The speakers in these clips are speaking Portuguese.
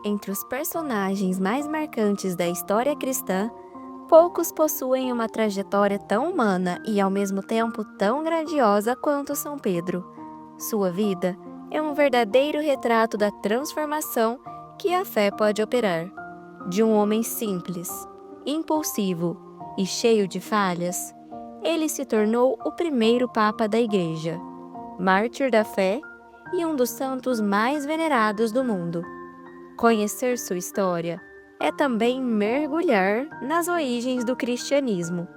Entre os personagens mais marcantes da história cristã, poucos possuem uma trajetória tão humana e ao mesmo tempo tão grandiosa quanto São Pedro. Sua vida é um verdadeiro retrato da transformação que a fé pode operar. De um homem simples, impulsivo e cheio de falhas, ele se tornou o primeiro Papa da Igreja, mártir da fé e um dos santos mais venerados do mundo. Conhecer sua história é também mergulhar nas origens do cristianismo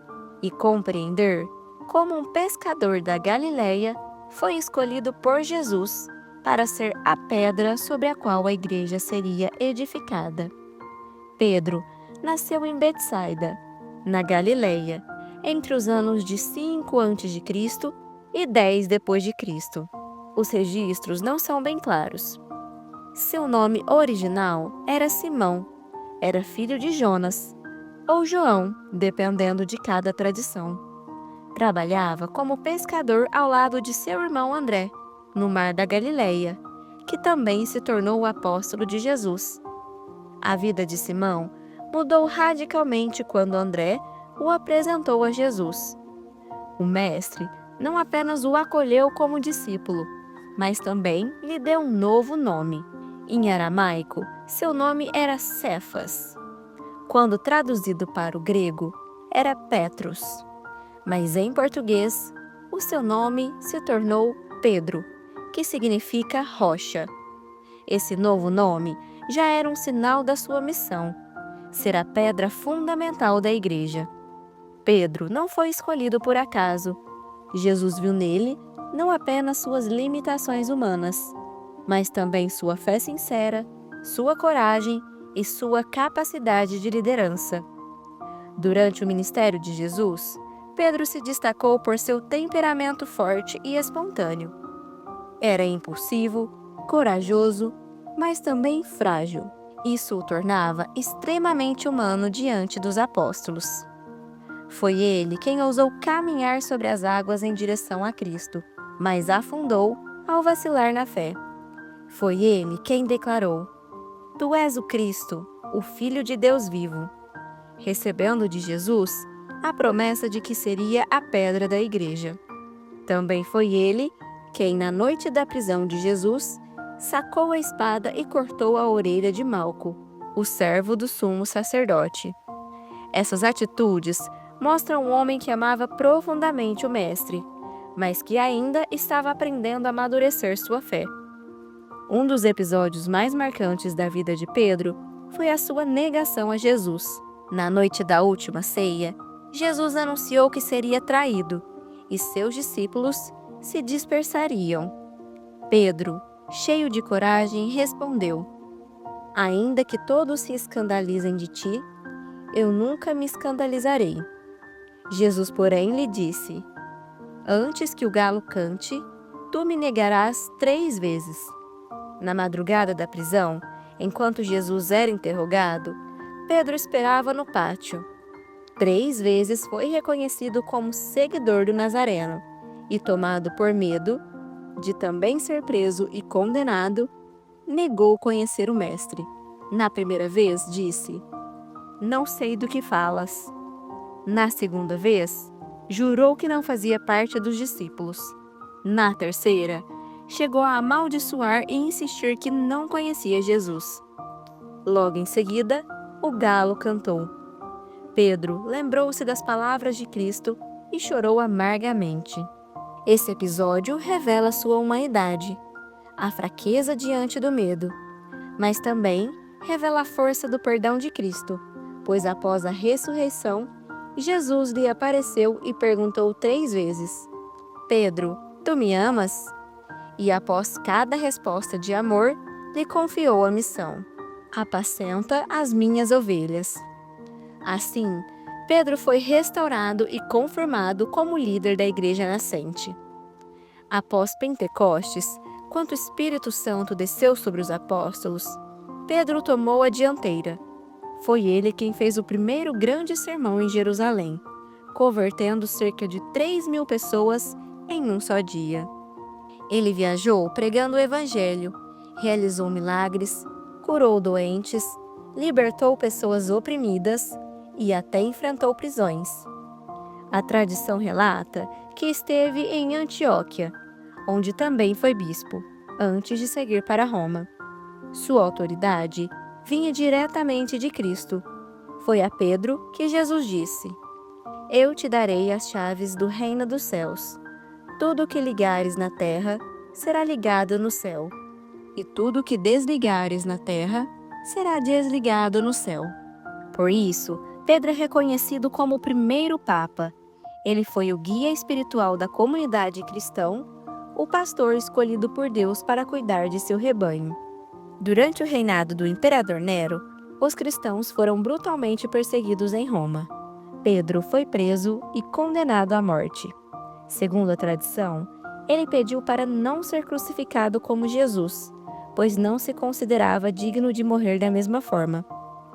e compreender como um pescador da Galileia foi escolhido por Jesus para ser a pedra sobre a qual a igreja seria edificada. Pedro nasceu em Betsaida, na Galileia, entre os anos de 5 a.C. e 10 depois de Cristo. Os registros não são bem claros. Seu nome original era Simão, era filho de Jonas, ou João, dependendo de cada tradição. Trabalhava como pescador ao lado de seu irmão André, no mar da Galileia, que também se tornou o apóstolo de Jesus. A vida de Simão mudou radicalmente quando André o apresentou a Jesus. O mestre não apenas o acolheu como discípulo, mas também lhe deu um novo nome. Em aramaico, seu nome era Cefas. Quando traduzido para o grego, era Petros. Mas em português, o seu nome se tornou Pedro, que significa rocha. Esse novo nome já era um sinal da sua missão, ser a pedra fundamental da igreja. Pedro não foi escolhido por acaso. Jesus viu nele não apenas suas limitações humanas, mas também sua fé sincera, sua coragem e sua capacidade de liderança. Durante o ministério de Jesus, Pedro se destacou por seu temperamento forte e espontâneo. Era impulsivo, corajoso, mas também frágil. Isso o tornava extremamente humano diante dos apóstolos. Foi ele quem ousou caminhar sobre as águas em direção a Cristo, mas afundou ao vacilar na fé. Foi ele quem declarou: "Tu és o Cristo, o Filho de Deus vivo", recebendo de Jesus a promessa de que seria a pedra da igreja. Também foi ele quem, na noite da prisão de Jesus, sacou a espada e cortou a orelha de Malco, o servo do sumo sacerdote. Essas atitudes mostram um homem que amava profundamente o Mestre, mas que ainda estava aprendendo a amadurecer sua fé. Um dos episódios mais marcantes da vida de Pedro foi a sua negação a Jesus. Na noite da última ceia, Jesus anunciou que seria traído e seus discípulos se dispersariam. Pedro, cheio de coragem, respondeu: "Ainda que todos se escandalizem de ti, eu nunca me escandalizarei." Jesus, porém, lhe disse: "Antes que o galo cante, tu me negarás 3 vezes." Na madrugada da prisão, enquanto Jesus era interrogado, Pedro esperava no pátio. 3 vezes foi reconhecido como seguidor do Nazareno e, tomado por medo de também ser preso e condenado, negou conhecer o Mestre. Na primeira vez, disse: "Não sei do que falas." Na segunda vez, jurou que não fazia parte dos discípulos. Na terceira, chegou a amaldiçoar e insistir que não conhecia Jesus. Logo em seguida, o galo cantou. Pedro lembrou-se das palavras de Cristo e chorou amargamente. Esse episódio revela sua humanidade, a fraqueza diante do medo, mas também revela a força do perdão de Cristo, pois após a ressurreição, Jesus lhe apareceu e perguntou 3 vezes: "Pedro, tu me amas?" E após cada resposta de amor, lhe confiou a missão: "Apacenta as minhas ovelhas." Assim, Pedro foi restaurado e confirmado como líder da igreja nascente. Após Pentecostes, quando o Espírito Santo desceu sobre os apóstolos, Pedro tomou a dianteira. Foi ele quem fez o primeiro grande sermão em Jerusalém, convertendo cerca de 3.000 pessoas em um só dia. Ele viajou pregando o Evangelho, realizou milagres, curou doentes, libertou pessoas oprimidas e até enfrentou prisões. A tradição relata que esteve em Antioquia, onde também foi bispo, antes de seguir para Roma. Sua autoridade vinha diretamente de Cristo. Foi a Pedro que Jesus disse: Eu te darei as chaves do reino dos céus. Tudo o que ligares na terra será ligado no céu, e tudo o que desligares na terra será desligado no céu. Por isso, Pedro é reconhecido como o primeiro Papa. Ele foi o guia espiritual da comunidade cristã, o pastor escolhido por Deus para cuidar de seu rebanho. Durante o reinado do imperador Nero, os cristãos foram brutalmente perseguidos em Roma. Pedro foi preso e condenado à morte. Segundo a tradição, ele pediu para não ser crucificado como Jesus, pois não se considerava digno de morrer da mesma forma.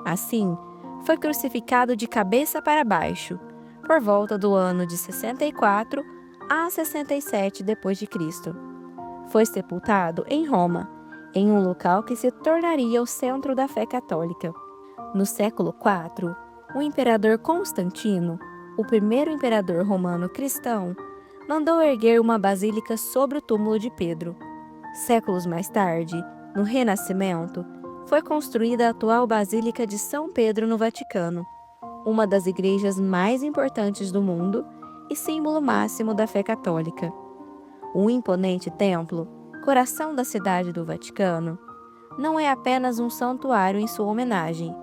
Assim, foi crucificado de cabeça para baixo, por volta do ano de 64 a 67 d.C. Foi sepultado em Roma, em um local que se tornaria o centro da fé católica. No século IV, o imperador Constantino, o primeiro imperador romano cristão, mandou erguer uma basílica sobre o túmulo de Pedro. Séculos mais tarde, no Renascimento, foi construída a atual Basílica de São Pedro no Vaticano, uma das igrejas mais importantes do mundo e símbolo máximo da fé católica. O imponente templo, coração da cidade do Vaticano, não é apenas um santuário em sua homenagem,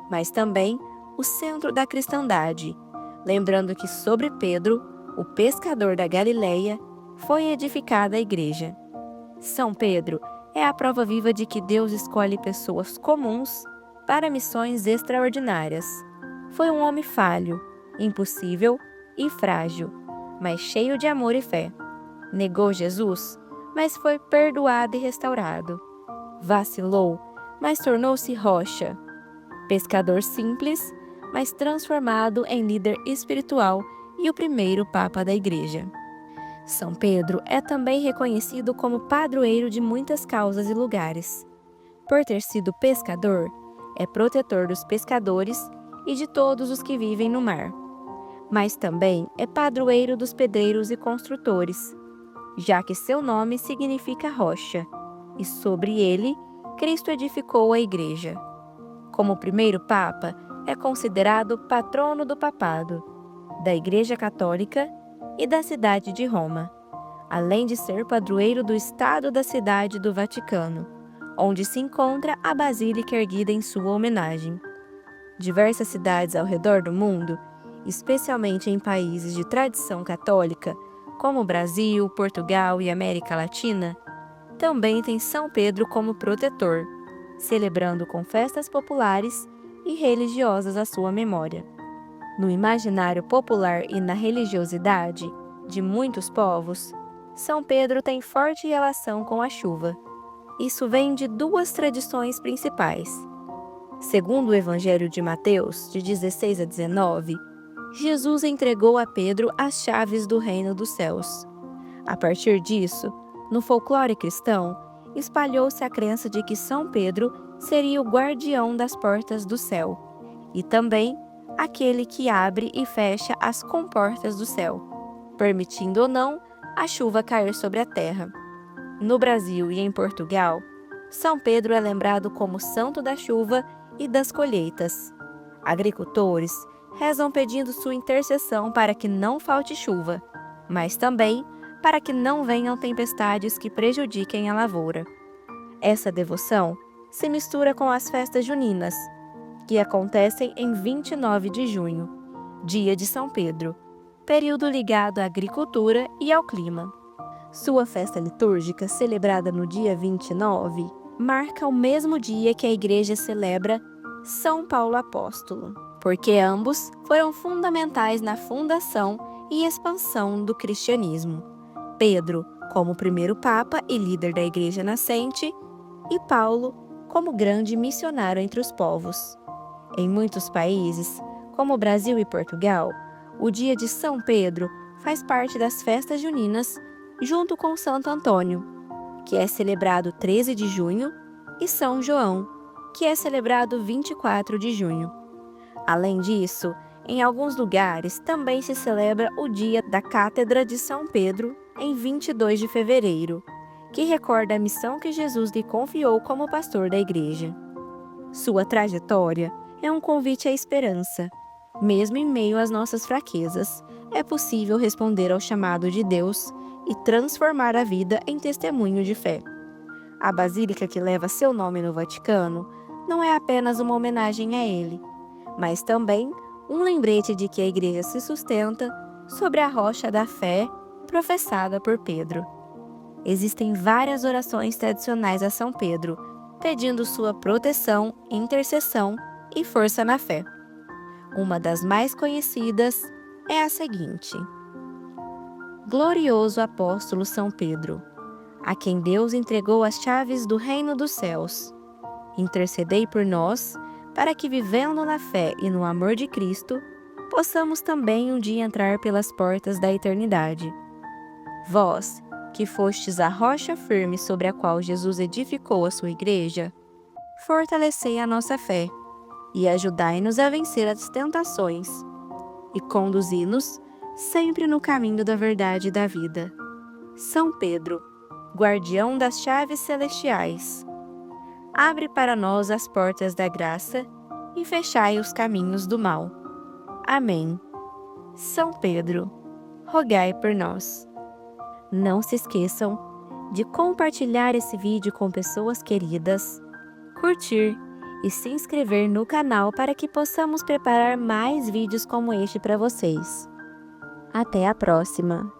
mas também o centro da cristandade, lembrando que sobre Pedro, o pescador da Galileia, foi edificada a igreja. São Pedro é a prova viva de que Deus escolhe pessoas comuns para missões extraordinárias. Foi um homem falho, impossível e frágil, mas cheio de amor e fé. Negou Jesus, mas foi perdoado e restaurado. Vacilou, mas tornou-se rocha. Pescador simples, mas transformado em líder espiritual e o primeiro Papa da Igreja. São Pedro é também reconhecido como padroeiro de muitas causas e lugares. Por ter sido pescador, é protetor dos pescadores e de todos os que vivem no mar. Mas também é padroeiro dos pedreiros e construtores, já que seu nome significa rocha, e sobre ele Cristo edificou a Igreja. Como primeiro Papa, é considerado patrono do papado, da Igreja Católica e da cidade de Roma, além de ser padroeiro do Estado da Cidade do Vaticano, onde se encontra a basílica erguida em sua homenagem. Diversas cidades ao redor do mundo, especialmente em países de tradição católica, como Brasil, Portugal e América Latina, também têm São Pedro como protetor, celebrando com festas populares e religiosas a sua memória. No imaginário popular e na religiosidade de muitos povos, São Pedro tem forte relação com a chuva. Isso vem de duas tradições principais. Segundo o Evangelho de Mateus, de 16 a 19, Jesus entregou a Pedro as chaves do reino dos céus. A partir disso, no folclore cristão, espalhou-se a crença de que São Pedro seria o guardião das portas do céu e também aquele que abre e fecha as comportas do céu, permitindo ou não a chuva cair sobre a terra. No Brasil e em Portugal, São Pedro é lembrado como santo da chuva e das colheitas. Agricultores rezam pedindo sua intercessão para que não falte chuva, mas também para que não venham tempestades que prejudiquem a lavoura. Essa devoção se mistura com as festas juninas, que acontecem em 29 de junho, dia de São Pedro, período ligado à agricultura e ao clima. Sua festa litúrgica, celebrada no dia 29, marca o mesmo dia que a Igreja celebra São Paulo Apóstolo, porque ambos foram fundamentais na fundação e expansão do cristianismo. Pedro, como primeiro Papa e líder da Igreja nascente, e Paulo, como grande missionário entre os povos. Em muitos países, como Brasil e Portugal, o dia de São Pedro faz parte das festas juninas junto com Santo Antônio, que é celebrado 13 de junho, e São João, que é celebrado 24 de junho. Além disso, em alguns lugares também se celebra o Dia da Cátedra de São Pedro, em 22 de fevereiro, que recorda a missão que Jesus lhe confiou como pastor da igreja. Sua trajetória é um convite à esperança. Mesmo em meio às nossas fraquezas, é possível responder ao chamado de Deus e transformar a vida em testemunho de fé. A basílica que leva seu nome no Vaticano não é apenas uma homenagem a ele, mas também um lembrete de que a igreja se sustenta sobre a rocha da fé professada por Pedro. Existem várias orações tradicionais a São Pedro, pedindo sua proteção, intercessão e força na fé. Uma das mais conhecidas é a seguinte: Glorioso apóstolo São Pedro, a quem Deus entregou as chaves do reino dos céus, intercedei por nós, para que, vivendo na fé e no amor de Cristo, possamos também um dia entrar pelas portas da eternidade. Vós, que fostes a rocha firme sobre a qual Jesus edificou a sua igreja, fortalecei a nossa fé e ajudai-nos a vencer as tentações e conduzi-nos sempre no caminho da verdade e da vida. São Pedro, guardião das chaves celestiais, abre para nós as portas da graça e fechai os caminhos do mal. Amém. São Pedro, rogai por nós. Não se esqueçam de compartilhar esse vídeo com pessoas queridas, curtir e se inscrever no canal para que possamos preparar mais vídeos como este para vocês. Até a próxima!